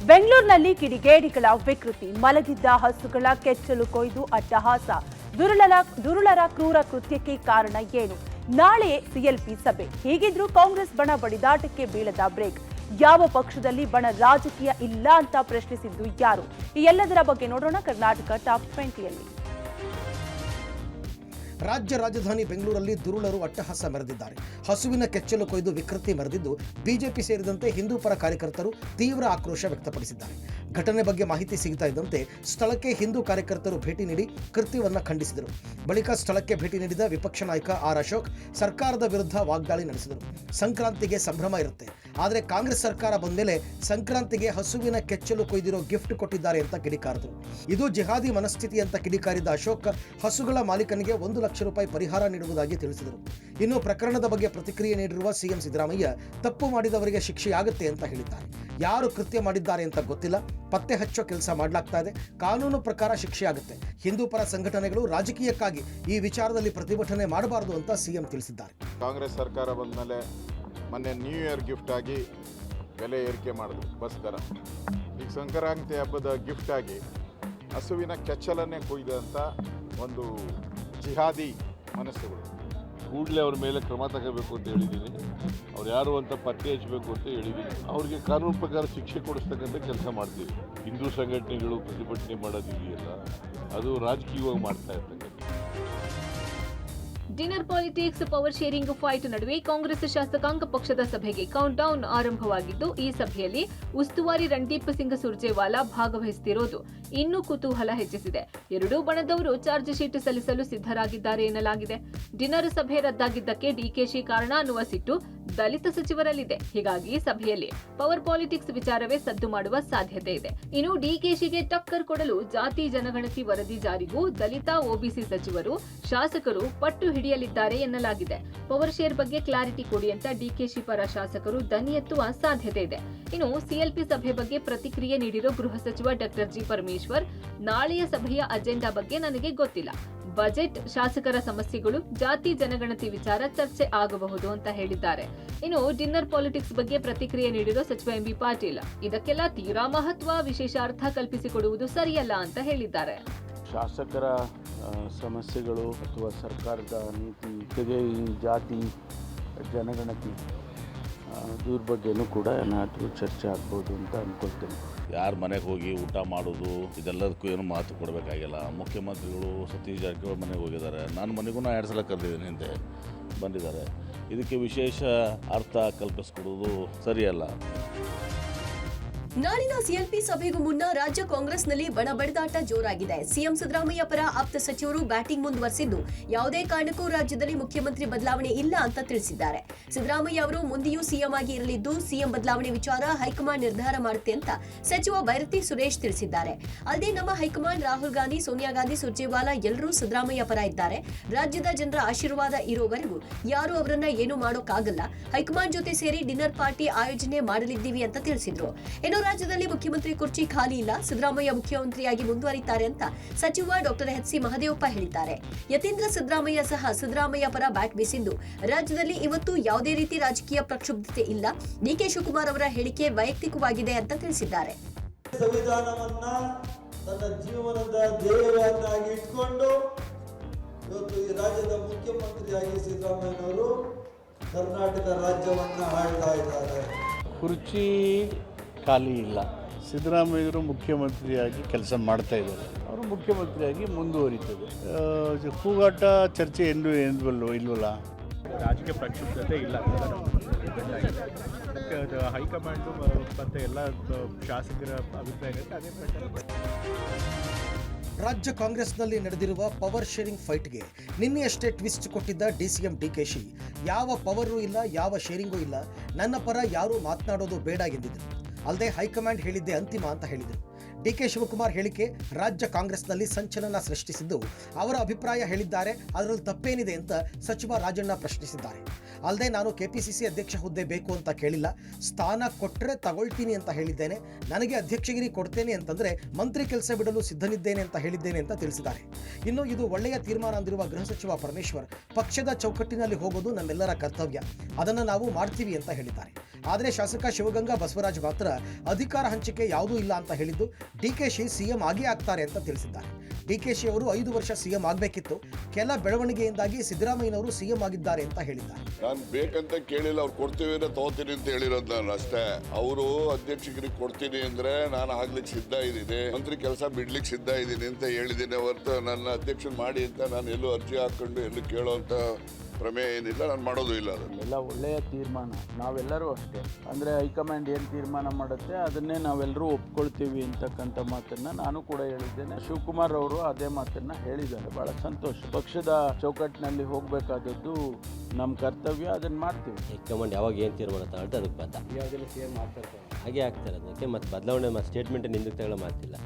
ಬೆಂಗಳೂರಿನಲ್ಲಿ ಕಿಡಿಗೇಡಿಗಳ ವಿಕೃತಿ, ಮಲಗಿದ್ದ ಹಸುಗಳ ಕೆಚ್ಚಲು ಕೊಯ್ದು ಅಟ್ಟಹಾಸ, ದುರುಳರ ಕ್ರೂರ ಕೃತ್ಯಕ್ಕೆ ಕಾರಣ ಏನು? ನಾಳೆ ಸಿಎಲ್ಪಿ ಸಭೆ. ಹೀಗಿದ್ರೂ ಕಾಂಗ್ರೆಸ್ ಬಣ ಬಡಿದಾಟಕ್ಕೆ ಬೀಳದ ಬ್ರೇಕ್. ಯಾವ ಪಕ್ಷದಲ್ಲಿ ಬಣ ರಾಜಕೀಯ ಇಲ್ಲ ಅಂತ ಪ್ರಶ್ನಿಸಿದ್ದು ಯಾರು? ಈ ಎಲ್ಲದರ ಬಗ್ಗೆ ನೋಡೋಣ ಕರ್ನಾಟಕ ಟಾಪ್ 20ಯಲ್ಲಿ. ರಾಜ್ಯ ರಾಜಧಾನಿ ಬೆಂಗಳೂರಲ್ಲಿ ದುರುಳರು ಅಟ್ಟಹಾಸ ಮೆರೆದಿದ್ದಾರೆ. ಹಸುವಿನ ಕೆಚ್ಚಲು ಕೊಯ್ದು ವಿಕೃತಿ ಮೆರೆದಿದ್ದು ಬಿಜೆಪಿ ಸೇರಿದಂತೆ ಹಿಂದೂ ಪರ ಕಾರ್ಯಕರ್ತರು ತೀವ್ರ ಆಕ್ರೋಶ ವ್ಯಕ್ತಪಡಿಸಿದ್ದಾರೆ. ಘಟನೆ ಬಗ್ಗೆ ಮಾಹಿತಿ ಸಿಗ್ತಾ ಇದ್ದಂತೆ ಸ್ಥಳಕ್ಕೆ ಹಿಂದೂ ಕಾರ್ಯಕರ್ತರು ಭೇಟಿ ನೀಡಿ ಕೃತ್ಯವನ್ನು ಖಂಡಿಸಿದರು. ಬಳಿಕ ಸ್ಥಳಕ್ಕೆ ಭೇಟಿ ನೀಡಿದ ವಿಪಕ್ಷ ನಾಯಕ ಆರ್ ಅಶೋಕ್ ಸರ್ಕಾರದ ವಿರುದ್ಧ ವಾಗ್ದಾಳಿ ನಡೆಸಿದರು. ಸಂಕ್ರಾಂತಿಗೆ ಸಂಭ್ರಮ ಇರುತ್ತೆ, ಆದರೆ ಕಾಂಗ್ರೆಸ್ ಸರ್ಕಾರ ಬಂದ ಮೇಲೆ ಸಂಕ್ರಾಂತಿಗೆ ಹಸುವಿನ ಕೆಚ್ಚಲು ಕೊಯ್ದಿರೋ ಗಿಫ್ಟ್ ಕೊಟ್ಟಿದ್ದಾರೆ ಅಂತ ಕಿಡಿಕಾರಿದರು. ಇದು ಜಿಹಾದಿ ಮನಸ್ಥಿತಿ ಅಂತ ಕಿಡಿಕಾರಿದ ಅಶೋಕ್ ಹಸುಗಳ ಮಾಲೀಕನಿಗೆ 1 ಲಕ್ಷ ರೂಪಾಯಿ ಪರಿಹಾರ ನೀಡುವುದಾಗಿ ತಿಳಿಸಿದರು. ಇನ್ನು ಪ್ರಕರಣದ ಬಗ್ಗೆ ಪ್ರತಿಕ್ರಿಯೆ ನೀಡಿರುವ ಸಿಎಂ ಸಿದ್ದರಾಮಯ್ಯ ತಪ್ಪು ಮಾಡಿದವರಿಗೆ ಶಿಕ್ಷೆಯಾಗುತ್ತೆ ಅಂತ ಹೇಳಿದ್ದಾರೆ. ಯಾರು ಕೃತ್ಯ ಮಾಡಿದ್ದಾರೆ ಅಂತ ಗೊತ್ತಿಲ್ಲ, ಪತ್ತೆ ಹಚ್ಚೋ ಕೆಲಸ ಮಾಡಲಾಗ್ತಾ ಇದೆ, ಕಾನೂನು ಪ್ರಕಾರ ಶಿಕ್ಷೆಯಾಗುತ್ತೆ. ಹಿಂದೂ ಪರ ಸಂಘಟನೆಗಳು ರಾಜಕೀಯಕ್ಕಾಗಿ ಈ ವಿಚಾರದಲ್ಲಿ ಪ್ರತಿಭಟನೆ ಮಾಡಬಾರದು ಅಂತ ಸಿಎಂ ತಿಳಿಸಿದ್ದಾರೆ. ಕಾಂಗ್ರೆಸ್ ಸರ್ಕಾರ ಬಂದ ಮೇಲೆ ಮೊನ್ನೆ ನ್ಯೂ ಇಯರ್ ಗಿಫ್ಟ್ ಆಗಿ ಬೆಲೆ ಏರಿಕೆ ಮಾಡಿದ್ರು ಬಸ್ ದರ. ಈಗ ಸಂಕ್ರಾಂತಿ ಹಬ್ಬದ ಗಿಫ್ಟ್ ಆಗಿ ಹಸುವಿನ ಕೆಚ್ಚಲನ್ನೇ ಕೊಯ್ದಂಥ ಒಂದು ಜಿಹಾದಿ ಮನಸ್ಸುಗಳು. ಕೂಡಲೇ ಅವ್ರ ಮೇಲೆ ಕ್ರಮ ತಗೋಬೇಕು ಅಂತ ಹೇಳಿದ್ದೀನಿ. ಅವ್ರು ಯಾರು ಅಂತ ಪತ್ತೆ ಹಚ್ಚಬೇಕು ಅಂತ ಹೇಳಿದ್ದೀನಿ. ಅವ್ರಿಗೆ ಕಾನೂನು ಪ್ರಕಾರ ಶಿಕ್ಷೆ ಕೊಡಿಸ್ತಕ್ಕಂಥ ಕೆಲಸ ಮಾಡ್ತೀವಿ. ಹಿಂದೂ ಸಂಘಟನೆಗಳು ಪ್ರತಿಭಟನೆ ಮಾಡೋದಿದೆಯಲ್ಲ, ಅದು ರಾಜಕೀಯವಾಗಿ ಮಾಡ್ತಾ ಇರ್ತಕ್ಕಂಥ. Dinner politics, power sharing fight ನಡುವೆ ಕಾಂಗ್ರೆಸ್ ಶಾಸಕಾಂಗ ಪಕ್ಷದ ಸಭೆಗೆ ಕೌಂಟ್ ಡೌನ್ ಆರಂಭವಾಗಿದ್ದು, ಈ ಸಭೆಯಲ್ಲಿ ಉಸ್ತುವಾರಿ ರಣದೀಪ್ ಸಿಂಗ್ ಸುರ್ಜೇವಾಲಾ ಭಾಗವಹಿಸುತ್ತಿರೋದು ಇನ್ನೂ ಕುತೂಹಲ ಹೆಚ್ಚಿಸಿದೆ. ಎರಡೂ ಬಣದವರು ಚಾರ್ಜ್ ಶೀಟ್ ಸಲ್ಲಿಸಲು ಸಿದ್ಧರಾಗಿದ್ದಾರೆ ಎನ್ನಲಾಗಿದೆ. ಡಿನ್ನರ್ ಸಭೆ ರದ್ದಾಗಿದ್ದಕ್ಕೆ ಡಿಕೆಶಿ ಕಾರಣ ಅನ್ನುವ ಸಿಟ್ಟು ದಲಿತ ಸಚಿವರಲ್ಲಿದೆ. ಹೀಗಾಗಿ ಸಭೆಯಲ್ಲಿ ಪವರ್ ಪಾಲಿಟಿಕ್ಸ್ ವಿಚಾರವೇ ಸದ್ದು ಮಾಡುವ ಸಾಧ್ಯತೆ ಇದೆ. ಇನ್ನು ಡಿಕೆಶಿಗೆ ಟಕ್ಕರ್ ಕೊಡಲು ಜಾತಿ ಜನಗಣತಿ ವರದಿ ಜಾರಿಗೂ ದಲಿತ ಒಬಿಸಿ ಸಚಿವರು, ಶಾಸಕರು ಪಟ್ಟು ಹಿಡಿಯಲಿದ್ದಾರೆ ಎನ್ನಲಾಗಿದೆ. ಪವರ್ ಶೇರ್ ಬಗ್ಗೆ ಕ್ಲಾರಿಟಿ ಕೊಡಿ ಅಂತ ಡಿಕೆಶಿ ಪರ ಶಾಸಕರು ದನಿ ಎತ್ತುವ ಸಾಧ್ಯತೆ ಇದೆ. ಇನ್ನು ಸಿಎಲ್ಪಿ ಸಭೆ ಬಗ್ಗೆ ಪ್ರತಿಕ್ರಿಯೆ ನೀಡಿರೋ ಗೃಹ ಸಚಿವ ಡಾಕ್ಟರ್ ಜಿ ಪರಮೇಶ್ವರ್, ನಾಳೆಯ ಸಭೆಯ ಅಜೆಂಡಾ ಬಗ್ಗೆ ನನಗೆ ಗೊತ್ತಿಲ್ಲ. ಬಜೆಟ್, ಶಾಸಕರ ಸಮಸ್ಯೆಗಳು, ಜಾತಿ ಜನಗಣತಿ ವಿಚಾರ ಚರ್ಚೆ ಆಗಬಹುದು ಅಂತ ಹೇಳಿದ್ದಾರೆ. ಇನ್ನು ಡಿನ್ನರ್ ಪಾಲಿಟಿಕ್ಸ್ ಬಗ್ಗೆ ಪ್ರತಿಕ್ರಿಯೆ ನೀಡಿರೋ ಸಚಿವ ಎಂಬಿ ಪಾಟೀಲ್, ಇದಕ್ಕೆಲ್ಲ ತೀರಾ ಮಹತ್ವ, ವಿಶೇಷ ಅರ್ಥ ಕಲ್ಪಿಸಿಕೊಡುವುದು ಸರಿಯಲ್ಲ ಅಂತ ಹೇಳಿದ್ದಾರೆ. ಶಾಸಕರ ಸಮಸ್ಯೆಗಳು ಅಥವಾ ಸರ್ಕಾರದ ನೀತಿ ಜೊತೆಗೆ ಈ ಜಾತಿ ಜನಗಣತಿ ಇದ್ರ ಬಗ್ಗೆನೂ ಕೂಡ ಏನಾದರೂ ಚರ್ಚೆ ಆಗ್ಬೋದು ಅಂತ ಅಂದ್ಕೊಳ್ತೇನೆ. ಯಾರ ಮನೆಗೆ ಹೋಗಿ ಊಟ ಮಾಡೋದು ಇದೆಲ್ಲದಕ್ಕೂ ಏನು ಮಾತು ಕೊಡಬೇಕಾಗಿಲ್ಲ. ಮುಖ್ಯಮಂತ್ರಿಗಳು ಸತೀಶ್ ಜಾರಕಿಹೊಳಿ ಮನೆಗೆ ಹೋಗಿದ್ದಾರೆ. ನನ್ನ ಮನೆಗೂ 2 ಸಲ ಕರೆದಿದ್ದೀನಿ, ಹಿಂದೆ ಬಂದಿದ್ದಾರೆ. ಇದಕ್ಕೆ ವಿಶೇಷ ಅರ್ಥ ಕಲ್ಪಿಸ್ಕೊಡೋದು ಸರಿಯಲ್ಲ. ನಾಳಿನ ಸಿಎಲ್ಪಿ ಸಭೆಗೂ ಮುನ್ನ ರಾಜ್ಯ ಕಾಂಗ್ರೆಸ್ನಲ್ಲಿ ಬಣ ಬಡಿದಾಟ ಜೋರಾಗಿದೆ. ಸಿಎಂ ಸಿದ್ದರಾಮಯ್ಯ ಪರ ಆಪ್ತ ಸಚಿವರು ಬ್ಯಾಟಿಂಗ್ ಮುಂದುವರೆಸಿದ್ದು, ಯಾವುದೇ ಕಾರಣಕ್ಕೂ ರಾಜ್ಯದಲ್ಲಿ ಮುಖ್ಯಮಂತ್ರಿ ಬದಲಾವಣೆ ಇಲ್ಲ ಅಂತ ತಿಳಿಸಿದ್ದಾರೆ. ಸಿದ್ದರಾಮಯ್ಯ ಅವರು ಮುಂದೆಯೂ ಸಿಎಂ ಆಗಿ ಇರಲಿದ್ದು, ಸಿಎಂ ಬದಲಾವಣೆ ವಿಚಾರ ಹೈಕಮಾಂಡ್ ನಿರ್ಧಾರ ಮಾಡುತ್ತೆ ಅಂತ ಸಚಿವ ಬೈರತಿ ಸುರೇಶ್ ತಿಳಿಸಿದ್ದಾರೆ. ಅಲ್ಲದೆ ನಮ್ಮ ಹೈಕಮಾಂಡ್ ರಾಹುಲ್ ಗಾಂಧಿ, ಸೋನಿಯಾ ಗಾಂಧಿ, ಸುರ್ಜೇವಾಲಾ ಎಲ್ಲರೂ ಸಿದ್ದರಾಮಯ್ಯ ಪರ ಇದ್ದಾರೆ. ರಾಜ್ಯದ ಜನರ ಆಶೀರ್ವಾದ ಇರೋವರೆಗೂ ಯಾರು ಅವರನ್ನ ಏನು ಮಾಡೋಕ್ಕಾಗಲ್ಲ. ಹೈಕಮಾಂಡ್ ಜೊತೆ ಸೇರಿ ಡಿನ್ನರ್ ಪಾರ್ಟಿ ಆಯೋಜನೆ ಮಾಡಲಿದ್ದೀವಿ ಅಂತ ತಿಳಿಸಿದ್ರು. ರಾಜ್ಯದಲ್ಲಿ ಮುಖ್ಯಮಂತ್ರಿ ಕುರ್ಚಿ ಖಾಲಿ ಇಲ್ಲ, ಸಿದ್ದರಾಮಯ್ಯ ಮುಖ್ಯಮಂತ್ರಿಯಾಗಿ ಮುಂದುವರಿತಾರೆ ಅಂತ ಸಚಿವ ಡಾಕ್ಟರ್ ಎಚ್ ಸಿ ಮಹದೇವಪ್ಪ ಹೇಳಿದ್ದಾರೆ. ಯತೀಂದ್ರ ಸಿದ್ದರಾಮಯ್ಯ ಸಹ ಸಿದ್ದರಾಮಯ್ಯ ಪರ ಬ್ಯಾಟ್ ಬೀಸಿದ್ದು, ರಾಜ್ಯದಲ್ಲಿ ಇವತ್ತು ಯಾವುದೇ ರೀತಿ ರಾಜಕೀಯ ಪ್ರಕ್ಷುಬ್ಧತೆ ಇಲ್ಲ. ಡಿಕೆ ಶಿವಕುಮಾರ್ ಅವರ ಹೇಳಿಕೆ ವೈಯಕ್ತಿಕವಾಗಿದೆ ಅಂತ ತಿಳಿಸಿದ್ದಾರೆ. ಸಂವಿಧಾನವನ್ನ ತನ್ನ ಜೀವನದ ಧ್ಯೇಯವನ್ನಾಗಿ ಇಟ್ಕೊಂಡು ಇವತ್ತು ಈ ರಾಜ್ಯದ ಮುಖ್ಯಮಂತ್ರಿಯಾಗಿ ಸಿದ್ದರಾಮಯ್ಯನವರು ಕರ್ನಾಟಕ ರಾಜ್ಯವನ್ನ ಆಳ್ತಾ ಇದ್ದಾರೆ. ಕುರ್ಚಿ ಖಾಲಿ ಇಲ್ಲ. ಸಿದ್ದರಾಮಯ್ಯರು ಮುಖ್ಯಮಂತ್ರಿಯಾಗಿ ಕೆಲಸ ಮಾಡ್ತಾ ಇದ್ದಾರೆ. ಅವರು ಮುಖ್ಯಮಂತ್ರಿಯಾಗಿ ಮುಂದುವರಿತದೆ. ಕೂಗಾಟ ಚರ್ಚೆ ಇಲ್ವಲ್ಲ. ರಾಜಕೀಯ ಪ್ರಕ್ಷುಬ್ಧತೆ ಇಲ್ಲ. ಹೈಕಮಾಂಡು ಮತ್ತು ಎಲ್ಲ ಶಾಸಕರ ಅಭಿಪ್ರಾಯ ಅದೇ ಪ್ರಕಾರ. ರಾಜ್ಯ ಕಾಂಗ್ರೆಸ್ನಲ್ಲಿ ನಡೆದಿರುವ ಪವರ್ ಶೇರಿಂಗ್ ಫೈಟ್ಗೆ ನಿನ್ನೆಯಷ್ಟೇ ಟ್ವಿಸ್ಟ್ ಕೊಟ್ಟಿದ್ದ ಡಿಸಿಎಂ ಡಿಕೆಶಿ, ಯಾವ ಪವರೂ ಇಲ್ಲ, ಯಾವ ಶೇರಿಂಗೂ ಇಲ್ಲ, ನನ್ನ ಪರ ಯಾರೂ ಮಾತನಾಡೋದು ಬೇಡ ಎಂದಿದ್ದರು. ಅಲ್ಲದೆ ಹೈಕಮಾಂಡ್ ಹೇಳಿದ್ದೆ ಅಂತಿಮ ಅಂತ ಹೇಳಿದರು. ಡಿಕೆ ಶಿವಕುಮಾರ್ ಹೇಳಿಕೆ ರಾಜ್ಯ ಕಾಂಗ್ರೆಸ್ನಲ್ಲಿ ಸಂಚಲನ ಸೃಷ್ಟಿಸಿದ್ದು, ಅವರ ಅಭಿಪ್ರಾಯ ಹೇಳಿದ್ದಾರೆ, ಅದರಲ್ಲಿ ತಪ್ಪೇನಿದೆ ಅಂತ ಸಚಿವ ರಾಜಣ್ಣ ಪ್ರಶ್ನಿಸಿದ್ದಾರೆ. ಅಲ್ಲದೆ ನಾನು ಕೆಪಿಸಿಸಿ ಅಧ್ಯಕ್ಷ ಹುದ್ದೆ ಬೇಕು ಅಂತ ಕೇಳಿಲ್ಲ, ಸ್ಥಾನ ಕೊಟ್ಟರೆ ತಗೊಳ್ತೀನಿ ಅಂತ ಹೇಳಿದ್ದೇನೆ, ನನಗೆ ಅಧ್ಯಕ್ಷಗಿರಿ ಕೊಡ್ತೇನೆ ಅಂತಂದರೆ ಮಂತ್ರಿ ಕೆಲಸ ಬಿಡಲು ಸಿದ್ಧನಿದ್ದೇನೆ ಅಂತ ಹೇಳಿದ್ದೇನೆ ಅಂತ ತಿಳಿಸಿದ್ದಾರೆ. ಇನ್ನು ಇದು ಒಳ್ಳೆಯ ತೀರ್ಮಾನ ಅಂದಿರುವ ಗೃಹ ಸಚಿವ ಪರಮೇಶ್ವರ್, ಪಕ್ಷದ ಚೌಕಟ್ಟಿನಲ್ಲಿ ಹೋಗೋದು ನಮ್ಮೆಲ್ಲರ ಕರ್ತವ್ಯ, ಅದನ್ನು ನಾವು ಮಾಡ್ತೀವಿ ಅಂತ ಹೇಳಿದ್ದಾರೆ. ಆದರೆ ಶಾಸಕ ಶಿವಗಂಗಾ ಬಸವರಾಜ್ ಮಾತ್ರ ಅಧಿಕಾರ ಹಂಚಿಕೆ ಯಾವುದೂ ಇಲ್ಲ ಅಂತ ಹೇಳಿದ್ದು ಡಿಕೆಶಿ ಸಿಎಂ ಆಗೇ ಆಗ್ತಾರೆ ಅಂತ ತಿಳಿಸಿದ್ದಾರೆ. ಡಿಕೆಶಿ ಅವರು 5 ವರ್ಷ ಸಿಎಂ ಆಗಬೇಕಿತ್ತು, ಕೆಲ ಬೆಳವಣಿಗೆಯಿಂದಾಗಿ ಸಿದ್ದರಾಮಯ್ಯನವರು ಸಿಎಂ ಆಗಿದ್ದಾರೆ ಅಂತ ಹೇಳಿದ್ದಾರೆ. ನಾನು ಬೇಕಂತ ಕೇಳಿಲ್ಲ, ಅವ್ರು ಕೊಡ್ತೀವಿ ಅಂದ್ರೆ ತಗೋತೀನಿ ಅಂತ ಹೇಳಿರೋದು ನಾನು ಅಷ್ಟೇ. ಅವರು ಅಧ್ಯಕ್ಷರಿಗೆ ಕೊಡ್ತೀನಿ ಅಂದ್ರೆ ನಾನು ಆಗ್ಲಿಕ್ಕೆ ಸಿದ್ಧ ಇದ್ದೀನಿ, ಮಂತ್ರಿ ಕೆಲಸ ಬಿಡ್ಲಿಕ್ಕೆ ಸಿದ್ಧ ಇದ್ದೀನಿ ಅಂತ ಹೇಳಿದ್ದೀನಿ ಹೊರತು ನನ್ನ ಅಧ್ಯಕ್ಷರು ಮಾಡಿ ಅಂತ ನಾನು ಎಲ್ಲೂ ಅರ್ಜಿ ಹಾಕೊಂಡು ಎಲ್ಲೂ ಕೇಳೋಂಥ ಪ್ರಮೇಯ ಏನಿಲ್ಲ, ನಾನು ಮಾಡೋದು ಇಲ್ಲ. ಅದನ್ನೆಲ್ಲ ಒಳ್ಳೆಯ ತೀರ್ಮಾನ, ನಾವೆಲ್ಲರೂ ಅಷ್ಟೇ. ಅಂದರೆ ಹೈಕಮಾಂಡ್ ಏನು ತೀರ್ಮಾನ ಮಾಡುತ್ತೆ ಅದನ್ನೇ ನಾವೆಲ್ಲರೂ ಒಪ್ಕೊಳ್ತೀವಿ ಅಂತಕ್ಕಂಥ ಮಾತನ್ನು ನಾನು ಕೂಡ ಹೇಳಿದ್ದೇನೆ. ಶಿವಕುಮಾರ್ ಅವರು ಅದೇ ಮಾತನ್ನು ಹೇಳಿದ್ದಾರೆ. ಭಾಳ ಸಂತೋಷ. ಪಕ್ಷದ ಚೌಕಟ್ಟಿನಲ್ಲಿ ಹೋಗಬೇಕಾದದ್ದು ನಮ್ಮ ಕರ್ತವ್ಯ, ಅದನ್ನು ಮಾಡ್ತೀವಿ. ಹೈಕಮಾಂಡ್ ಯಾವಾಗ ಏನು ತೀರ್ಮಾನ ತಗೊಳ್ತೆ ಅದಕ್ಕೆ ಬದ್ಧ. ಯಾವುದೆಲ್ಲ ಸೇರ್ ಮಾಡ್ತಾರೆ ಹಾಗೆ ಆಗ್ತಾರೆ. ಅದಕ್ಕೆ ಮತ್ತೆ ಬದಲಾವಣೆ ಸ್ಟೇಟ್ಮೆಂಟ್ ನಿಂದಕ್ಕೆ ತಗೊಳ್ಳೋ ಮಾತಿಲ್ಲ.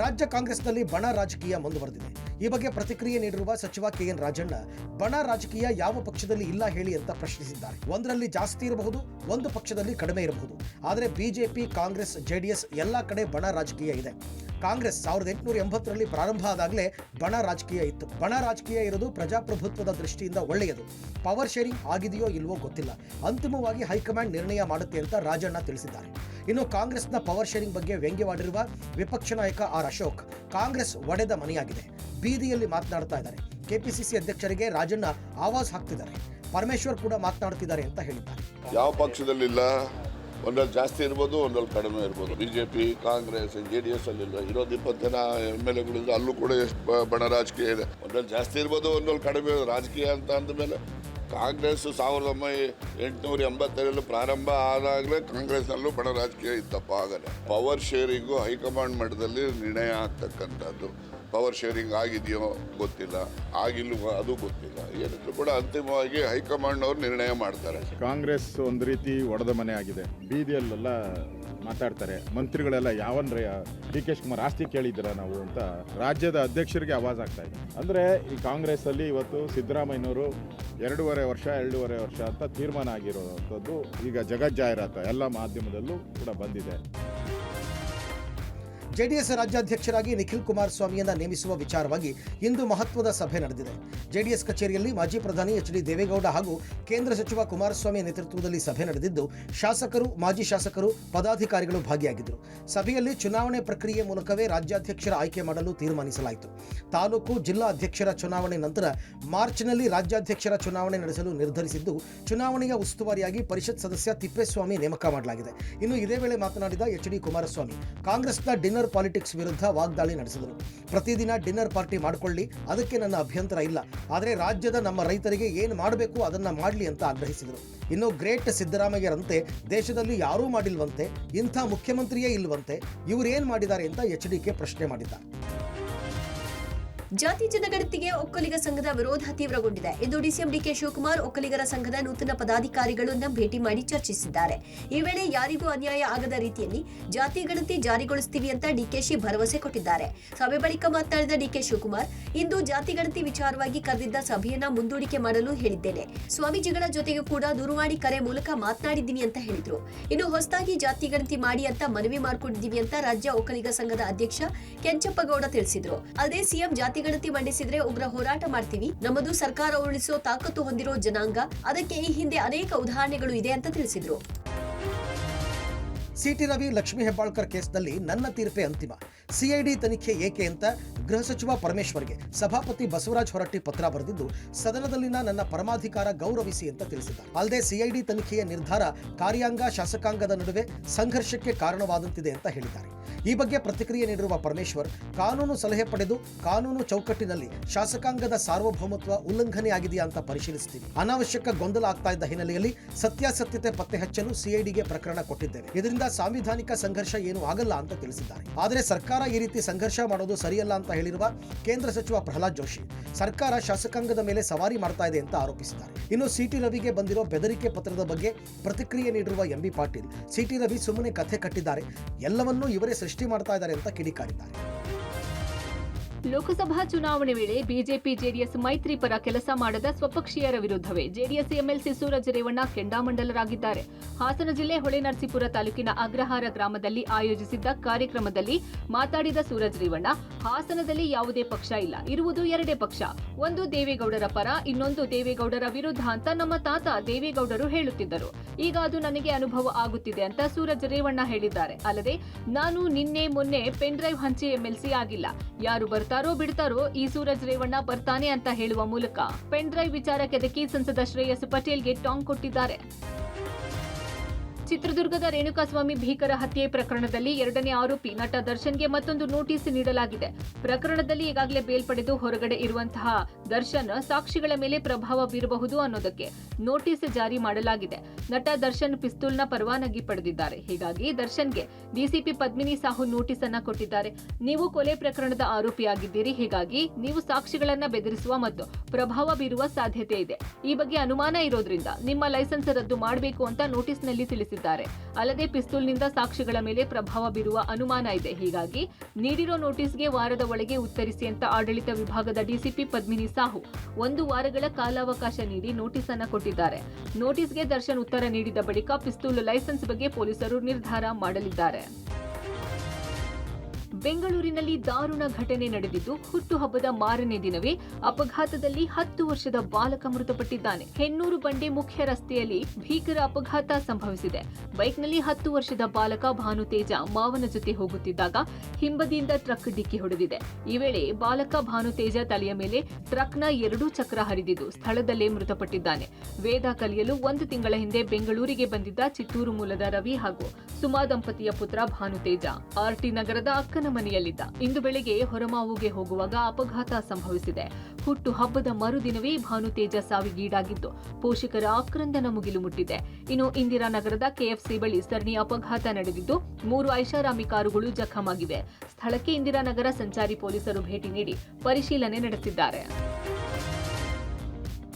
ರಾಜ್ಯ ಕಾಂಗ್ರೆಸ್ನಲ್ಲಿ ಬಣ ರಾಜಕೀಯ ಮುಂದುವರೆದಿದೆ. ಈ ಬಗ್ಗೆ ಪ್ರತಿಕ್ರಿಯೆ ನೀಡಿರುವ ಸಚಿವ ಕೆಎನ್ ರಾಜಣ್ಣ, ಬಣ ರಾಜಕೀಯ ಯಾವ ಪಕ್ಷದಲ್ಲಿ ಇಲ್ಲ ಹೇಳಿ ಅಂತ ಪ್ರಶ್ನಿಸಿದ್ದಾರೆ. ಒಂದರಲ್ಲಿ ಜಾಸ್ತಿ ಇರಬಹುದು, ಒಂದು ಪಕ್ಷದಲ್ಲಿ ಕಡಿಮೆ ಇರಬಹುದು. ಆದರೆ ಬಿಜೆಪಿ, ಕಾಂಗ್ರೆಸ್, ಜೆಡಿಎಸ್ ಎಲ್ಲ ಕಡೆ ಬಣ ರಾಜಕೀಯ ಇದೆ. ಕಾಂಗ್ರೆಸ್ 1880ರಲ್ಲಿ ಪ್ರಾರಂಭ ಆದಾಗಲೇ ಬಣ ರಾಜಕೀಯ ಇತ್ತು. ಬಣ ರಾಜಕೀಯ ಇರೋದು ಪ್ರಜಾಪ್ರಭುತ್ವದ ದೃಷ್ಟಿಯಿಂದ ಒಳ್ಳೆಯದು. ಪವರ್ ಶೇರಿಂಗ್ ಆಗಿದೆಯೋ ಇಲ್ವೋ ಗೊತ್ತಿಲ್ಲ. ಅಂತಿಮವಾಗಿ ಹೈಕಮಾಂಡ್ ನಿರ್ಣಯ ಮಾಡುತ್ತೆ ಅಂತ ರಾಜಣ್ಣ ತಿಳಿಸಿದ್ದಾರೆ. ಇನ್ನು ಕಾಂಗ್ರೆಸ್ನ ಪವರ್ ಶೇರಿಂಗ್ ಬಗ್ಗೆ ವ್ಯಂಗ್ಯವಾಡಿರುವ ವಿಪಕ್ಷ ನಾಯಕ ಆರ್ ಅಶೋಕ್, ಕಾಂಗ್ರೆಸ್ ಒಡೆದ ಮನೆಯಾಗಿದೆ, ಬೀದಿಯಲ್ಲಿ ಮಾತನಾಡ್ತಾ ಇದ್ದಾರೆ. ಕೆಪಿಸಿಸಿ ಅಧ್ಯಕ್ಷರಿಗೆ ರಾಜಣ್ಣ ಆವಾಜ್ ಹಾಕ್ತಿದ್ದಾರೆ. ಪರಮೇಶ್ವರ್ ಕೂಡ ಮಾತನಾಡ್ತಿದ್ದಾರೆ ಅಂತ ಹೇಳಿದ್ದಾರೆ. ಯಾವ ಪಕ್ಷದಲ್ಲಿಲ್ಲ, ಒಂದ್ರಲ್ಲಿ ಜಾಸ್ತಿ ಇರ್ಬೋದು, ಒಂದ್ರಲ್ಲಿ ಕಡಿಮೆ ಇರ್ಬೋದು. ಬಿಜೆಪಿ, ಕಾಂಗ್ರೆಸ್, JDS ಅಲ್ಲಿಲ್ಲ, ಇರೋದು 20 ಜನ MLA ಅಲ್ಲೂ ಕೂಡ ಎಷ್ಟು ಬಣ ರಾಜಕೀಯ ಇದೆ. ಒಂದ್ರಲ್ಲಿ ಜಾಸ್ತಿ ಇರ್ಬೋದು, ಒಂದ್ರಲ್ಲಿ ಕಡಿಮೆ. ರಾಜಕೀಯ ಅಂತ ಅಂದಮೇಲೆ ಕಾಂಗ್ರೆಸ್ 1885 ಪ್ರಾರಂಭ ಆದಾಗಲೇ ಕಾಂಗ್ರೆಸ್ನಲ್ಲೂ ಬಣ ರಾಜಕೀಯ ಇತ್ತಪ್ಪ. ಆಗಲ್ಲ. ಪವರ್ ಶೇರಿಂಗು ಹೈಕಮಾಂಡ್ ಮಟ್ಟದಲ್ಲಿ ನಿರ್ಣಯ ಆಗ್ತಕ್ಕಂಥದ್ದು. ಪವರ್ ಶೇರಿಂಗ್ ಆಗಿದೆಯೋ ಗೊತ್ತಿಲ್ಲ, ಆಗಿಲ್ವೋ ಅದು ಗೊತ್ತಿಲ್ಲ. ಏನಿದ್ರು ಕೂಡ ಅಂತಿಮವಾಗಿ ಹೈಕಮಾಂಡ್ ಅವರು ನಿರ್ಣಯ ಮಾಡ್ತಾರೆ. ಕಾಂಗ್ರೆಸ್ ಒಂದು ರೀತಿ ಒಡೆದ ಮನೆ ಆಗಿದೆ. ಬೀದಿಯಲ್ಲೆಲ್ಲ ಮಾತಾಡ್ತಾರೆ. ಮಂತ್ರಿಗಳೆಲ್ಲ ಯಾವನ್ರೆ DK ಶಿವಕುಮಾರ್ ಆಸ್ತಿ ಕೇಳಿದ್ದೀರ ನಾವು ಅಂತ ರಾಜ್ಯದ ಅಧ್ಯಕ್ಷರಿಗೆ ಆವಾಜ್ ಆಗ್ತಾ ಇದೆ. ಅಂದರೆ ಈ ಕಾಂಗ್ರೆಸ್ ಅಲ್ಲಿ ಇವತ್ತು ಸಿದ್ದರಾಮಯ್ಯನವರು 2.5 ವರ್ಷ ಅಂತ ತೀರ್ಮಾನ ಆಗಿರೋವಂಥದ್ದು ಈಗ ಜಗಜ್ಜಾಹಿರಾತ ಎಲ್ಲ ಮಾಧ್ಯಮದಲ್ಲೂ ಕೂಡ ಬಂದಿದೆ. ಜೆಡಿಎಸ್ ರಾಜ್ಯಾಧ್ಯಕ್ಷರಾಗಿ ನಿಖಿಲ್ ಕುಮಾರಸ್ವಾಮಿಯನ್ನ ನೇಮಿಸುವ ವಿಚಾರವಾಗಿ ಇಂದು ಮಹತ್ವದ ಸಭೆ ನಡೆದಿದೆ. ಜೆಡಿಎಸ್ ಕಚೇರಿಯಲ್ಲಿ ಮಾಜಿ ಪ್ರಧಾನಿ HD ದೇವೇಗೌಡ ಹಾಗೂ ಕೇಂದ್ರ ಸಚಿವ ಕುಮಾರಸ್ವಾಮಿ ನೇತೃತ್ವದಲ್ಲಿ ಸಭೆ ನಡೆದಿದ್ದು, ಶಾಸಕರು, ಮಾಜಿ ಶಾಸಕರು, ಪದಾಧಿಕಾರಿಗಳು ಭಾಗಿಯಾಗಿದ್ದರು. ಸಭೆಯಲ್ಲಿ ಚುನಾವಣೆ ಪ್ರಕ್ರಿಯೆ ಮೂಲಕವೇ ರಾಜ್ಯಾಧ್ಯಕ್ಷರ ಆಯ್ಕೆ ಮಾಡಲು ತೀರ್ಮಾನಿಸಲಾಯಿತು. ತಾಲೂಕು, ಜಿಲ್ಲಾ ಅಧ್ಯಕ್ಷರ ಚುನಾವಣೆ ನಂತರ ಮಾರ್ಚ್ನಲ್ಲಿ ರಾಜ್ಯಾಧ್ಯಕ್ಷರ ಚುನಾವಣೆ ನಡೆಸಲು ನಿರ್ಧರಿಸಿದ್ದು, ಚುನಾವಣೆಯ ಉಸ್ತುವಾರಿಯಾಗಿ ಪರಿಷತ್ ಸದಸ್ಯ ತಿಪ್ಪೇಸ್ವಾಮಿ ನೇಮಕ ಮಾಡಲಾಗಿದೆ. ಇನ್ನು ಇದೇ ವೇಳೆ ಮಾತನಾಡಿದ HD ಕುಮಾರಸ್ವಾಮಿ, ಕಾಂಗ್ರೆಸ್ನ ಡಿನ್ನರ್ ಪಾಲಿಟಿಕ್ಸ್ ವಿರುದ್ಧ ವಾಗ್ದಾಳಿ ನಡೆಸಿದರು. ಪ್ರತಿದಿನ ಡಿನ್ನರ್ ಪಾರ್ಟಿ ಮಾಡಿಕೊಳ್ಳಿ, ಅದಕ್ಕೆ ನನ್ನ ಅಭ್ಯಂತರ ಇಲ್ಲ. ಆದರೆ ರಾಜ್ಯದ ನಮ್ಮ ರೈತರಿಗೆ ಏನು ಮಾಡಬೇಕು ಅದನ್ನ ಮಾಡಲಿ ಅಂತ ಆಗ್ರಹಿಸಿದರು. ಇನ್ನು ಗ್ರೇಟ್ ಸಿದ್ದರಾಮಯ್ಯರಂತೆ ದೇಶದಲ್ಲಿ ಯಾರೂ ಮಾಡಿಲ್ವಂತೆ, ಇಂಥ ಮುಖ್ಯಮಂತ್ರಿಯೇ ಇಲ್ವಂತೆ, ಇವರೇನ್ ಮಾಡಿದ್ದಾರೆ ಅಂತ HDK ಪ್ರಶ್ನೆ ಮಾಡಿದ್ದಾರೆ. ಜಾತಿ ಜನಗಣತಿಗೆ ಒಕ್ಕಲಿಗ ಸಂಘದ ವಿರೋಧ ತೀವ್ರಗೊಂಡಿದೆ. ಇಂದು DCM DK ಶಿವಕುಮಾರ್ ಒಕ್ಕಲಿಗರ ಸಂಘದ ನೂತನ ಪದಾಧಿಕಾರಿಗಳನ್ನ ಭೇಟಿ ಮಾಡಿ ಚರ್ಚಿಸಿದ್ದಾರೆ. ಈ ವೇಳೆ ಯಾರಿಗೂ ಅನ್ಯಾಯ ಆಗದ ರೀತಿಯಲ್ಲಿ ಜಾತಿ ಗಣತಿ ಜಾರಿಗೊಳಿಸುತ್ತೀವಿ ಅಂತ DKಶಿ ಭರವಸೆ ಕೊಟ್ಟಿದ್ದಾರೆ. ಸಭೆ ಬಳಿಕ ಮಾತನಾಡಿದ DK ಶಿವಕುಮಾರ್, ಇಂದು ಜಾತಿ ಗಣತಿ ವಿಚಾರವಾಗಿ ಕರೆದಿದ್ದ ಸಭೆಯನ್ನ ಮುಂದೂಡಿಕೆ ಮಾಡಲು ಹೇಳಿದ್ದೇನೆ. ಸ್ವಾಮೀಜಿಗಳ ಜೊತೆಗೂ ಕೂಡ ದೂರವಾಣಿ ಕರೆ ಮೂಲಕ ಮಾತನಾಡಿದ್ದೀನಿ ಅಂತ ಹೇಳಿದ್ರು. ಇನ್ನು ಹೊಸದಾಗಿ ಜಾತಿ ಗಣತಿ ಮಾಡಿ ಅಂತ ಮನವಿ ಮಾಡಿಕೊಂಡಿದ್ದೀವಿ ಅಂತ ರಾಜ್ಯ ಒಕ್ಕಲಿಗ ಸಂಘದ ಅಧ್ಯಕ್ಷ ಕೆಂಚಪ್ಪಗೌಡ ತಿಳಿಸಿದ್ರು. ಅಲ್ಲದೆ ಸಿಎಂ ಜಾತಿ ಗಣತಿ ಮಂಡಿಸಿದ್ರೆ ಉಗ್ರ ಹೋರಾಟ ಮಾಡ್ತೀವಿ, ನಮ್ಮದು ಸರ್ಕಾರ ಉರುಳಿಸೋ ತಾಕತ್ತು ಹೊಂದಿರೋ ಜನಾಂಗ, ಅದಕ್ಕೆ ಈ ಹಿಂದೆ ಅನೇಕ ಉದಾಹರಣೆಗಳು ಇದೆ ಅಂತ ತಿಳಿಸಿದ್ರು. ಸಿಟಿ ರವಿ, ಲಕ್ಷ್ಮೀ ಹೆಬ್ಬಾಳ್ಕರ್ ಕೇಸ್ನಲ್ಲಿ ನನ್ನ ತೀರ್ಪೇ ಅಂತಿಮ, CID ತನಿಖೆ ಏಕೆ ಅಂತ ಗೃಹ ಸಚಿವ ಪರಮೇಶ್ವರ್ಗೆ ಸಭಾಪತಿ ಬಸವರಾಜ ಹೊರಟ್ಟಿ ಪತ್ರ ಬರೆದಿದ್ದು, ಸದನದಲ್ಲಿನ ನನ್ನ ಪರಮಾಧಿಕಾರ ಗೌರವಿಸಿ ಅಂತ ತಿಳಿಸಿದ್ದಾರೆ. ಅಲ್ಲದೆ CID ತನಿಖೆಯ ನಿರ್ಧಾರ ಕಾರ್ಯಾಂಗ, ಶಾಸಕಾಂಗದ ನಡುವೆ ಸಂಘರ್ಷಕ್ಕೆ ಕಾರಣವಾದಂತಿದೆ ಅಂತ ಹೇಳಿದ್ದಾರೆ. ಈ ಬಗ್ಗೆ ಪ್ರತಿಕ್ರಿಯೆ ನೀಡಿರುವ ಪರಮೇಶ್ವರ್, ಕಾನೂನು ಸಲಹೆ ಪಡೆದು ಕಾನೂನು ಚೌಕಟ್ಟಿನಲ್ಲಿ ಶಾಸಕಾಂಗದ ಸಾರ್ವಭೌಮತ್ವ ಉಲ್ಲಂಘನೆಯಾಗಿದೆಯಾ ಅಂತ ಪರಿಶೀಲಿಸುತ್ತೀವಿ. ಅನಾವಶ್ಯಕ ಗೊಂದಲ ಆಗ್ತಾ ಇದ್ದ ಹಿನ್ನೆಲೆಯಲ್ಲಿ ಸತ್ಯಾಸತ್ಯತೆ ಪತ್ತೆ ಹಚ್ಚಲು CIDಗೆ ಪ್ರಕರಣ ಕೊಟ್ಟಿದ್ದೇವೆ. ಇದರಿಂದ ಸಾಂವಿಧಾನಿಕ ಸಂಘರ್ಷ ಏನೂ ಆಗಲ್ಲ ಅಂತ ತಿಳಿಸಿದ್ದಾರೆ. ಆದರೆ ಸರ್ಕಾರ ಈ ರೀತಿ ಸಂಘರ್ಷ ಮಾಡೋದು ಸರಿಯಲ್ಲ ಅಂತ ಹೇಳಿರುವ ಕೇಂದ್ರ ಸಚಿವ ಪ್ರಹ್ಲಾದ್ ಜೋಶಿ, ಸರ್ಕಾರ ಶಾಸಕಾಂಗದ ಮೇಲೆ ಸವಾರಿ ಮಾಡ್ತಾ ಇದೆ ಅಂತ ಆರೋಪಿಸಿದ್ದಾರೆ. ಇನ್ನು ಸಿಟಿ ರವಿಗೆ ಬಂದಿರೋ ಬೆದರಿಕೆ ಪತ್ರದ ಬಗ್ಗೆ ಪ್ರತಿಕ್ರಿಯೆ ನೀಡಿರುವ MB ಪಾಟೀಲ್, ಸಿಟಿ ರವಿ ಸುಮ್ಮನೆ ಕಥೆ ಕಟ್ಟಿದ್ದಾರೆ, ಎಲ್ಲವನ್ನೂ ಇವರೇ ಸೃಷ್ಟಿ ಮಾಡ್ತಾ ಇದ್ದಾರೆ ಅಂತ ಕಿಡಿಕಾರಿದ್ದಾರೆ. ಲೋಕಸಭಾ ಚುನಾವಣೆ ವೇಳೆ ಬಿಜೆಪಿ ಜೆಡಿಎಸ್ ಮೈತ್ರಿ ಪರ ಕೆಲಸ ಮಾಡದ ಸ್ವಪಕ್ಷೀಯರ ವಿರುದ್ಧವೇ ಜೆಡಿಎಸ್ ಎಂಎಲ್ಸಿ ಸೂರಜ್ ರೇವಣ್ಣ ಕೆಂಡಾಮಂಡಲರಾಗಿದ್ದಾರೆ. ಹಾಸನ ಜಿಲ್ಲೆ ಹೊಳೆನರಸೀಪುರ ತಾಲೂಕಿನ ಅಗ್ರಹಾರ ಗ್ರಾಮದಲ್ಲಿ ಆಯೋಜಿಸಿದ್ದ ಕಾರ್ಯಕ್ರಮದಲ್ಲಿ ಮಾತಾಡಿದ ಸೂರಜ್ ರೇವಣ್ಣ, ಹಾಸನದಲ್ಲಿ ಯಾವುದೇ ಪಕ್ಷ ಇಲ್ಲ, ಇರುವುದು ಎರಡೇ ಪಕ್ಷ, ಒಂದು ದೇವೇಗೌಡರ ಪರ, ಇನ್ನೊಂದು ದೇವೇಗೌಡರ ವಿರುದ್ಧ ಅಂತ ನಮ್ಮ ತಾತ ದೇವೇಗೌಡರು ಹೇಳುತ್ತಿದ್ದರು. ಈಗ ಅದು ನನಗೆ ಅನುಭವ ಆಗುತ್ತಿದೆ ಅಂತ ಸೂರಜ್ ರೇವಣ್ಣ ಹೇಳಿದ್ದಾರೆ. ಅಲ್ಲದೆ ನಾನು ನಿನ್ನೆ ಮೊನ್ನೆ ಪೆನ್ ಡ್ರೈವ್ ಹಂಚಿ ಎಂಎಲ್ಸಿ ಆಗಿಲ್ಲ, ಯಾರು ಬರ್ತಾರೋ ಬಿಡ್ತಾರೋ ಈ ಸೂರಜ್ ರೇವಣ್ಣ ಬರ್ತಾನೆ ಅಂತ ಹೇಳುವ ಮೂಲಕ ಪೆನ್ ಡ್ರೈವ್ ವಿಚಾರ ಕೆದಕಿ ಸಂಸದ ಶ್ರೇಯಸ್ ಪಟೇಲ್ಗೆ ಟಾಂಗ್ ಕೊಟ್ಟಿದ್ದಾರೆ. ಚಿತ್ರದುರ್ಗದ ರೇಣುಕಾಸ್ವಾಮಿ ಭೀಕರ ಹತ್ಯೆ ಪ್ರಕರಣದಲ್ಲಿ ಎರಡನೇ ಆರೋಪಿ ನಟ ದರ್ಶನ್ಗೆ ಮತ್ತೊಂದು ನೋಟಿಸ್ ನೀಡಲಾಗಿದೆ. ಪ್ರಕರಣದಲ್ಲಿ ಈಗಾಗಲೇ ಬೇಲ್ ಪಡೆದು ಹೊರಗಡೆ ಇರುವಂತಹ ದರ್ಶನ್ ಸಾಕ್ಷಿಗಳ ಮೇಲೆ ಪ್ರಭಾವ ಬೀರಬಹುದು ಅನ್ನೋದಕ್ಕೆ ನೋಟಿಸ್ ಜಾರಿ ಮಾಡಲಾಗಿದೆ. ನಟ ದರ್ಶನ್ ಪಿಸ್ತೂಲ್ನ ಪರವಾನಗಿ ಪಡೆದಿದ್ದಾರೆ. ಹೀಗಾಗಿ ದರ್ಶನ್ಗೆ ಡಿಸಿಪಿ ಪದ್ಮಿನಿ ಸಾಹು ನೋಟಿಸ್ ಅನ್ನ ಕೊಟ್ಟಿದ್ದಾರೆ. ನೀವು ಕೊಲೆ ಪ್ರಕರಣದ ಆರೋಪಿಯಾಗಿದ್ದೀರಿ, ಹೀಗಾಗಿ ನೀವು ಸಾಕ್ಷಿಗಳನ್ನ ಬೆದರಿಸುವ ಮತ್ತು ಪ್ರಭಾವ ಬೀರುವ ಸಾಧ್ಯತೆ ಇದೆ. ಈ ಬಗ್ಗೆ ಅನುಮಾನ ಇರೋದ್ರಿಂದ ನಿಮ್ಮ ಲೈಸೆನ್ಸ್ ರದ್ದು ಮಾಡಬೇಕು ಅಂತ ನೋಟಿಸ್ನಲ್ಲಿ ತಿಳಿಸಿದ್ದಾರೆ. ಅಲ್ಲದೆ ಪಿಸ್ತೂಲ್ನಿಂದ ಸಾಕ್ಷಿಗಳ ಮೇಲೆ ಪ್ರಭಾವ ಬೀರುವ ಅನುಮಾನ ಇದೆ. ಹೀಗಾಗಿ ನೀಡಿರೋ ನೋಟಿಸ್ಗೆ ವಾರದ ಒಳಗೆ ಉತ್ತರಿಸಿ ಅಂತ ಆಡಳಿತ ವಿಭಾಗದ ಡಿಸಿಪಿ ಪದ್ಮಿನಿ ಸಾಹು 1 ವಾರಗಳ ಕಾಲಾವಕಾಶ ನೀಡಿ ನೋಟಿಸ್ ಅನ್ನ ಕೊಟ್ಟಿದ್ದಾರೆ. ನೋಟಿಸ್ಗೆ ದರ್ಶನ್ ಉತ್ತರ ನೀಡಿದ ಬಳಿಕ ಪಿಸ್ತೂಲ್ ಲೈಸೆನ್ಸ್ ಬಗ್ಗೆ ಪೊಲೀಸರು ನಿರ್ಧಾರ ಮಾಡಲಿದ್ದಾರೆ. ಬೆಂಗಳೂರಿನಲ್ಲಿ ದಾರುಣ ಘಟನೆ ನಡೆದಿದ್ದು, ಹುಟ್ಟುಹಬ್ಬದ ಮಾರನೇ ದಿನವೇ ಅಪಘಾತದಲ್ಲಿ 10 ವರ್ಷದ ಬಾಲಕ ಮೃತಪಟ್ಟಿದ್ದಾನೆ. ಹೆನ್ನೂರು ಬಂಡೆ ಮುಖ್ಯ ರಸ್ತೆಯಲ್ಲಿ ಭೀಕರ ಅಪಘಾತ ಸಂಭವಿಸಿದೆ. ಬೈಕ್ನಲ್ಲಿ 10 ವರ್ಷದ ಬಾಲಕ ಭಾನುತೇಜ ಮಾವನ ಜೊತೆ ಹೋಗುತ್ತಿದ್ದಾಗ ಹಿಂಬದಿಯಿಂದ ಟ್ರಕ್ ಡಿಕ್ಕಿ ಹೊಡೆದಿದೆ. ಈ ವೇಳೆ ಬಾಲಕ ಭಾನುತೇಜ ತಲೆಯ ಮೇಲೆ ಟ್ರಕ್ನ 2 ಚಕ್ರ ಹರಿದಿದ್ದು ಸ್ಥಳದಲ್ಲೇ ಮೃತಪಟ್ಟಿದ್ದಾನೆ. ವೇದ ಕಲಿಯಲು 1 ತಿಂಗಳ ಹಿಂದೆ ಬೆಂಗಳೂರಿಗೆ ಬಂದಿದ್ದ ಚಿತ್ತೂರು ಮೂಲದ ರವಿ ಹಾಗೂ ಸುಮಾ ದಂಪತಿಯ ಪುತ್ರ ಭಾನುತೇಜ ಆರ್ಟಿ ನಗರದ ಅಕ್ಕನ ಮನೆಯಲ್ಲಿದ್ದ. ಇಂದು ಬೆಳಗ್ಗೆ ಹೊರಮಾವುಗೆ ಹೋಗುವಾಗ ಅಪಘಾತ ಸಂಭವಿಸಿದೆ. ಹುಟ್ಟು ಹಬ್ಬದ ಮರುದಿನವೇ ಭಾನುತೇಜ ಸಾವಿಗೀಡಾಗಿದ್ದು ಪೋಷಕರ ಆಕ್ರಂದನ ಮುಗಿಲು ಮುಟ್ಟಿದೆ. ಇನ್ನು ಇಂದಿರಾನಗರದ ಕೆಎಫ್ಸಿ ಬಳಿ ಸರಣಿ ಅಪಘಾತ ನಡೆದಿದ್ದು 3 ಐಷಾರಾಮಿ ಕಾರುಗಳು ಜಖಮಾಗಿವೆ. ಸ್ಥಳಕ್ಕೆ ಇಂದಿರಾನಗರ ಸಂಚಾರಿ ಪೊಲೀಸರು ಭೇಟಿ ನೀಡಿ ಪರಿಶೀಲನೆ ನಡೆಸಿದ್ದಾರೆ.